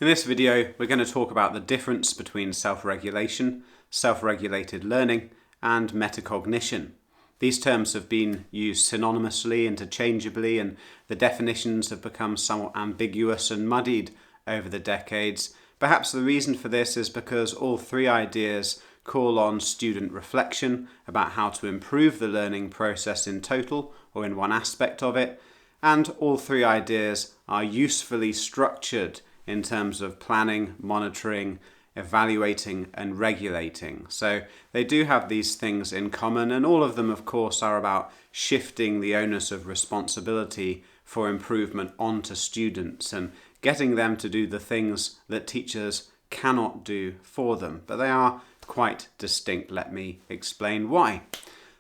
In this video, we're going to talk about the difference between self-regulation, self-regulated learning, and metacognition. These terms have been used synonymously, interchangeably, and the definitions have become somewhat ambiguous and muddied over the decades. Perhaps the reason for this is because all three ideas call on student reflection about how to improve the learning process in total or in one aspect of it, and all three ideas are usefully structured in terms of planning, monitoring, evaluating, and regulating. So they do have these things in common, and all of them, of course, are about shifting the onus of responsibility for improvement onto students and getting them to do the things that teachers cannot do for them. But they are quite distinct. Let me explain why.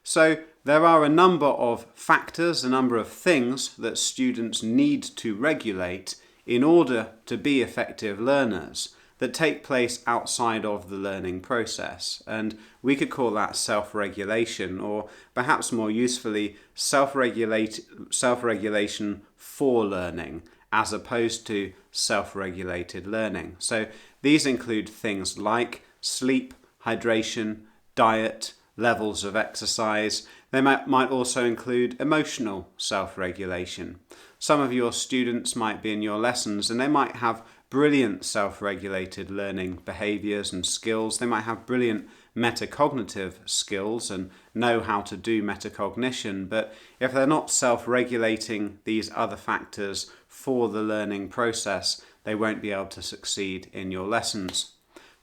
So there are a number of factors, a number of things that students need to regulate in order to be effective learners that take place outside of the learning process. And we could call that self-regulation, or perhaps more usefully, self-regulation for learning, as opposed to self-regulated learning. So these include things like sleep, hydration, diet, levels of exercise. They might also include emotional self-regulation. Some of your students might be in your lessons and they might have brilliant self-regulated learning behaviours and skills. They might have brilliant metacognitive skills and know how to do metacognition, but if they're not self-regulating these other factors for the learning process, they won't be able to succeed in your lessons.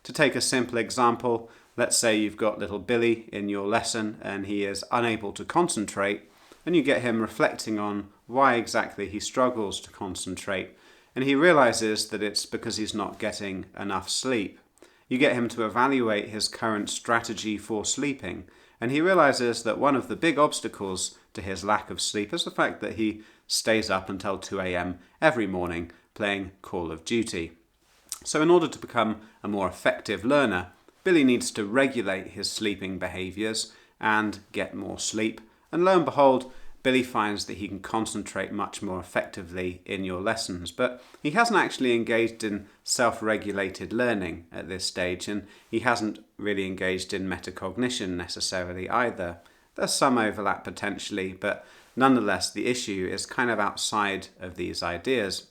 To take a simple example, let's say you've got little Billy in your lesson and he is unable to concentrate, and you get him reflecting on why exactly he struggles to concentrate, and he realizes that it's because he's not getting enough sleep. You get him to evaluate his current strategy for sleeping, and he realizes that one of the big obstacles to his lack of sleep is the fact that he stays up until 2 a.m. every morning playing Call of Duty. So in order to become a more effective learner, Billy needs to regulate his sleeping behaviours and get more sleep. And lo and behold, Billy finds that he can concentrate much more effectively in your lessons. But he hasn't actually engaged in self-regulated learning at this stage, and he hasn't really engaged in metacognition necessarily either. There's some overlap potentially, but nonetheless the issue is kind of outside of these ideas.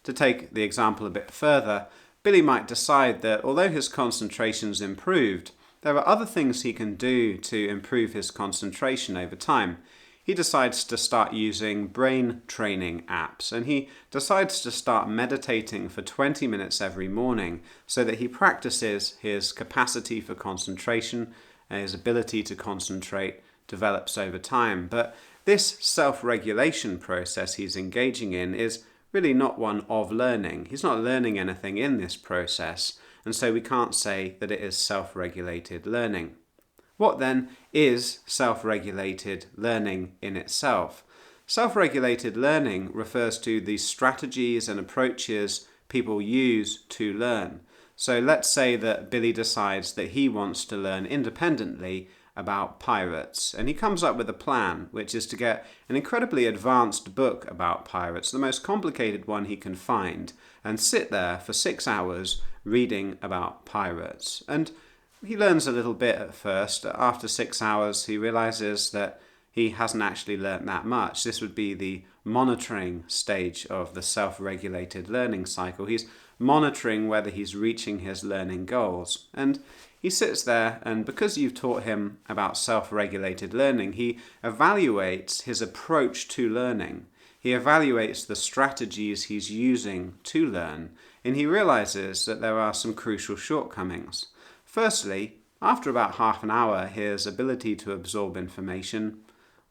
To take the example a bit further, Billy might decide that although his concentration's improved, there are other things he can do to improve his concentration over time. He decides to start using brain training apps, and he decides to start meditating for 20 minutes every morning so that he practices his capacity for concentration and his ability to concentrate develops over time. But this self-regulation process he's engaging in is really not one of learning. He's not learning anything in this process, and so we can't say that it is self-regulated learning. What then is self-regulated learning in itself? Self-regulated learning refers to the strategies and approaches people use to learn. So let's say that Billy decides that he wants to learn independently about pirates, and he comes up with a plan, which is to get an incredibly advanced book about pirates, the most complicated one he can find, and sit there for 6 hours reading about pirates. And he learns a little bit at first. After 6 hours, he realizes that he hasn't actually learnt that much. This would be the monitoring stage of the self-regulated learning cycle. He's monitoring whether he's reaching his learning goals. And he sits there, and because you've taught him about self-regulated learning, he evaluates his approach to learning. He evaluates the strategies he's using to learn, and he realizes that there are some crucial shortcomings. Firstly, after about half an hour, his ability to absorb information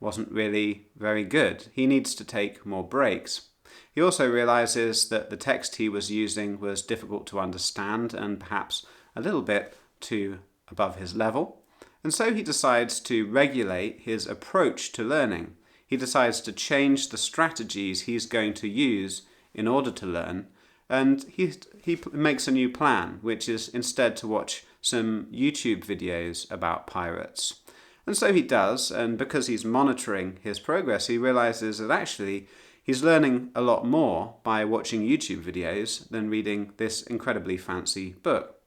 wasn't really very good. He needs to take more breaks. He also realizes that the text he was using was difficult to understand and perhaps a little bit too above his level. And so he decides to regulate his approach to learning. He decides to change the strategies he's going to use in order to learn, and he makes a new plan, which is instead to watch some YouTube videos about pirates. And so he does, and because he's monitoring his progress, he realizes that actually He's learning a lot more by watching YouTube videos than reading this incredibly fancy book.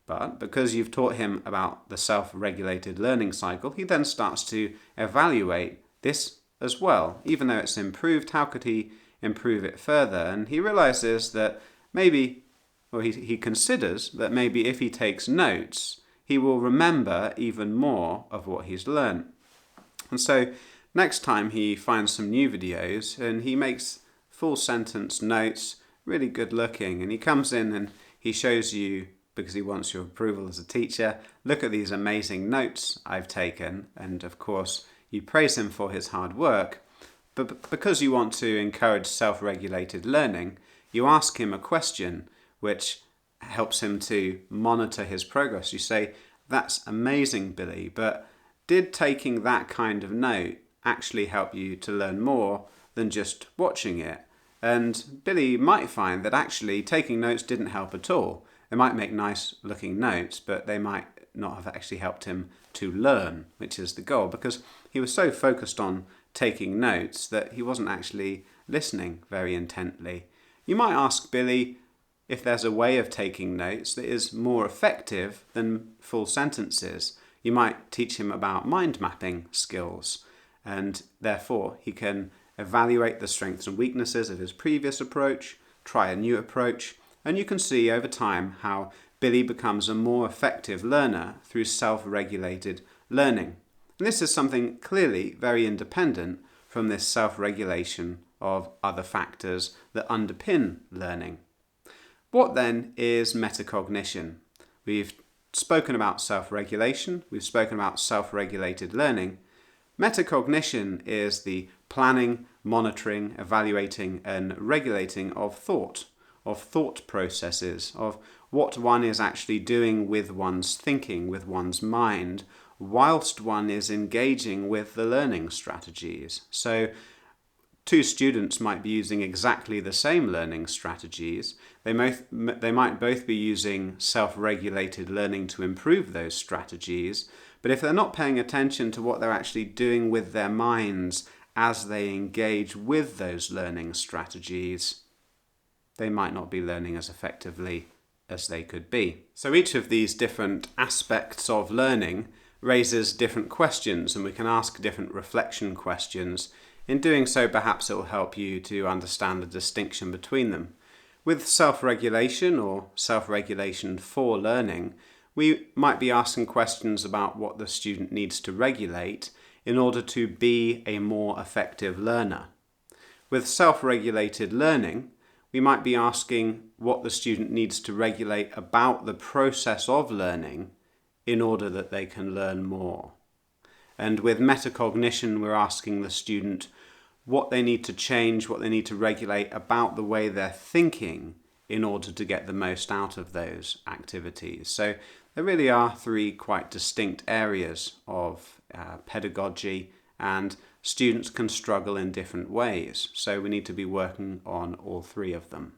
But because you've taught him about the self-regulated learning cycle, he then starts to evaluate this as well. Even though it's improved, how could he improve it further? And he realizes that he considers that maybe if he takes notes, he will remember even more of what he's learned. And so next time he finds some new videos and he makes full sentence notes, really good looking, and he comes in and he shows you, because he wants your approval as a teacher, look at these amazing notes I've taken, and of course you praise him for his hard work, but because you want to encourage self-regulated learning, you ask him a question which helps him to monitor his progress. You say, "That's amazing, Billy, but did taking that kind of note actually help you to learn more than just watching it?" And Billy might find that actually taking notes didn't help at all. They might make nice looking notes, but they might not have actually helped him to learn, which is the goal, because he was so focused on taking notes that he wasn't actually listening very intently. You might ask Billy if there's a way of taking notes that is more effective than full sentences. You might teach him about mind mapping skills, and therefore he can evaluate the strengths and weaknesses of his previous approach, try a new approach, and you can see over time how Billy becomes a more effective learner through self-regulated learning. And this is something clearly very independent from this self-regulation of other factors that underpin learning. What then is metacognition? We've spoken about self-regulation, we've spoken about self-regulated learning. Metacognition is the planning, monitoring, evaluating and regulating of thought processes, of what one is actually doing with one's thinking, with one's mind, whilst one is engaging with the learning strategies. So two students might be using exactly the same learning strategies. They might both be using self-regulated learning to improve those strategies, but if they're not paying attention to what they're actually doing with their minds as they engage with those learning strategies, they might not be learning as effectively as they could be. So each of these different aspects of learning raises different questions, and we can ask different reflection questions. In doing so, perhaps it will help you to understand the distinction between them. With self-regulation or self-regulation for learning, we might be asking questions about what the student needs to regulate in order to be a more effective learner. With self-regulated learning, we might be asking what the student needs to regulate about the process of learning in order that they can learn more. And with metacognition, we're asking the student what they need to change, what they need to regulate about the way they're thinking in order to get the most out of those activities. So there really are three quite distinct areas of pedagogy, and students can struggle in different ways. So we need to be working on all three of them.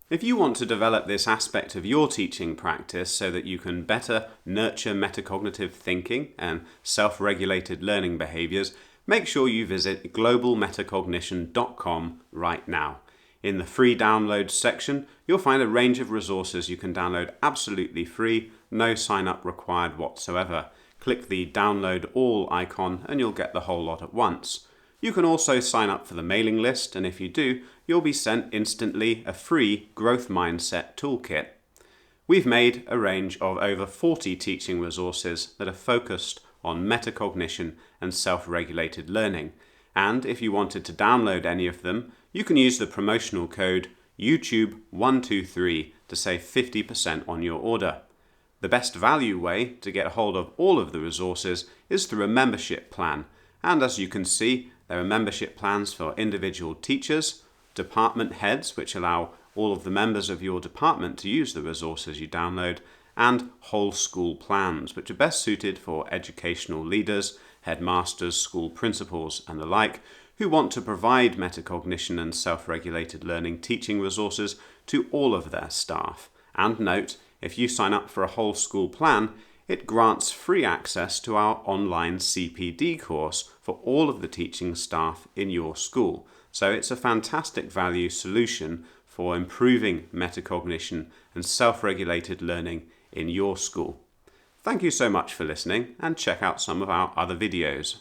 If you want to develop this aspect of your teaching practice so that you can better nurture metacognitive thinking and self-regulated learning behaviours, make sure you visit globalmetacognition.com right now. In the free downloads section, you'll find a range of resources you can download absolutely free, no sign-up required whatsoever. Click the download all icon and you'll get the whole lot at once. You can also sign up for the mailing list, and if you do, you'll be sent instantly a free growth mindset toolkit. We've made a range of over 40 teaching resources that are focused on metacognition and self-regulated learning, and if you wanted to download any of them, you can use the promotional code YouTube123 to save 50% on your order. The best value way to get hold of all of the resources is through a membership plan, and as you can see, there are membership plans for individual teachers, department heads, which allow all of the members of your department to use the resources you download, and whole school plans, which are best suited for educational leaders, headmasters, school principals, and the like, who want to provide metacognition and self-regulated learning teaching resources to all of their staff. And note, if you sign up for a whole school plan, It grants free access to our online CPD course for all of the teaching staff in your school. So it's a fantastic value solution for improving metacognition and self-regulated learning in your school. Thank you so much for listening, and check out some of our other videos.